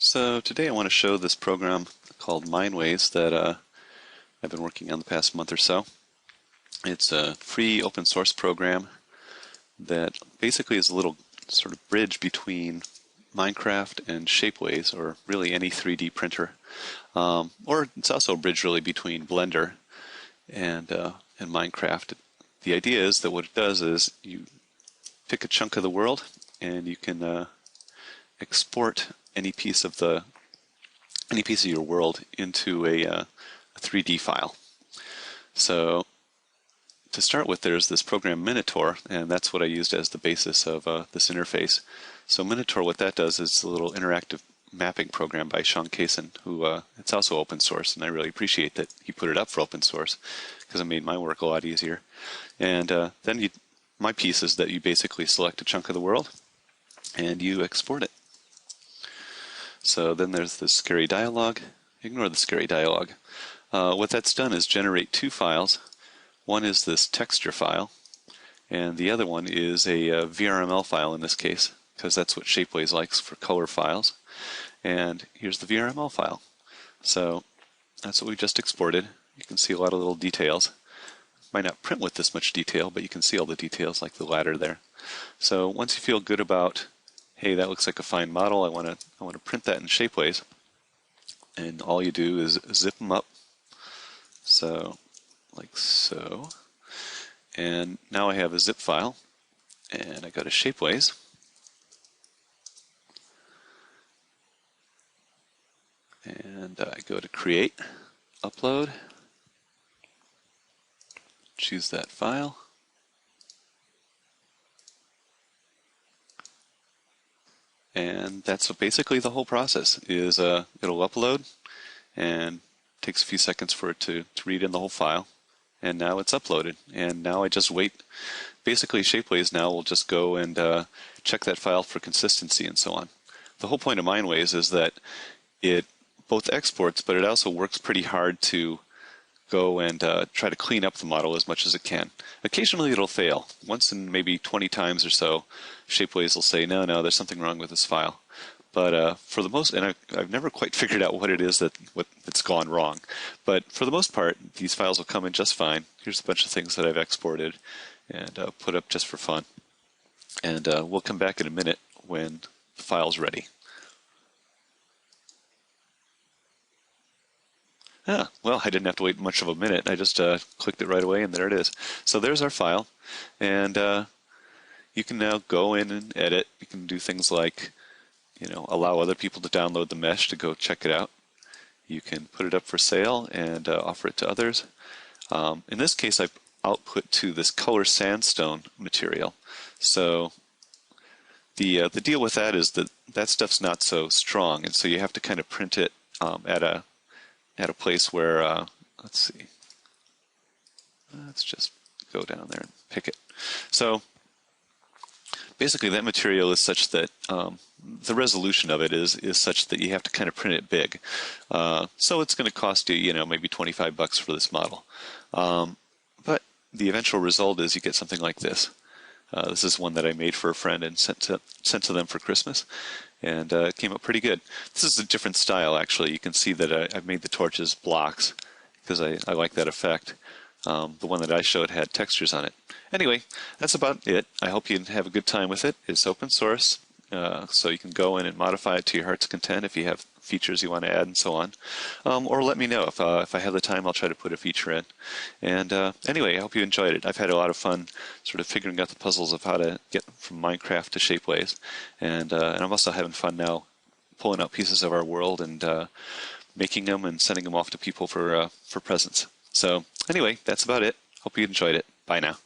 So today I want to show this program called Mineways that I've been working on the past month or so. It's a free open source program that basically is a little sort of bridge between Minecraft and Shapeways, or really any 3D printer. Or it's also a bridge really between Blender and Minecraft. The idea is that what it does is you pick a chunk of the world and you can export any piece of your world into a 3D file. So to start with, there's this program Minotaur, and that's what I used as the basis of this interface. So Minotaur, what that does is a little interactive mapping program by Sean Kaysen, who it's also open source, and I really appreciate that he put it up for open source because it made my work a lot easier. And then my piece is that you basically select a chunk of the world and you export it. So then there's this scary dialogue. Ignore the scary dialogue. What that's done is generate two files. One is this texture file, and the other one is a VRML file in this case, because that's what Shapeways likes for color files. And here's the VRML file. So that's what we just exported. You can see a lot of little details. Might not print with this much detail, but you can see all the details like the ladder there. So once you feel good about, hey, that looks like a fine model, I want to print that in Shapeways, and all you do is zip them up. So like so. And now I have a zip file, and I go to Shapeways. And I go to Create, Upload, choose that file. And that's basically the whole process is it'll upload, and takes a few seconds for it to read in the whole file. And now it's uploaded. And now I just wait. Basically, Shapeways now will just go and check that file for consistency and so on. The whole point of Mineways is that it both exports, but it also works pretty hard to go and try to clean up the model as much as it can. Occasionally it'll fail. Once in maybe 20 times or so, Shapeways will say, no, there's something wrong with this file. But for the most, and I've never quite figured out what it is that's gone wrong. But for the most part, these files will come in just fine. Here's a bunch of things that I've exported and put up just for fun. And we'll come back in a minute when the file's ready. Well, I didn't have to wait much of a minute. I just clicked it right away, and there it is. So there's our file. And you can now go in and edit. You can do things like, allow other people to download the mesh to go check it out. You can put it up for sale and offer it to others. In this case, I've output to this color sandstone material. So the deal with that is that stuff's not so strong, and so you have to kind of print it at a place where, let's see, let's just go down there and pick it. So basically that material is such that the resolution of it is such that you have to kind of print it big. So it's going to cost you, maybe $25 for this model. But the eventual result is you get something like this. This is one that I made for a friend and sent to them for Christmas, and it came up pretty good. This is a different style, actually. You can see that I've made the torches blocks because I like that effect. The one that I showed had textures on it. Anyway, that's about it. I hope you have a good time with it. It's open source, so you can go in and modify it to your heart's content if you have features you want to add and so on. Or let me know. If I have the time, I'll try to put a feature in. And anyway, I hope you enjoyed it. I've had a lot of fun sort of figuring out the puzzles of how to get from Minecraft to Shapeways. And I'm also having fun now pulling out pieces of our world and making them and sending them off to people for presents. So anyway, that's about it. Hope you enjoyed it. Bye now.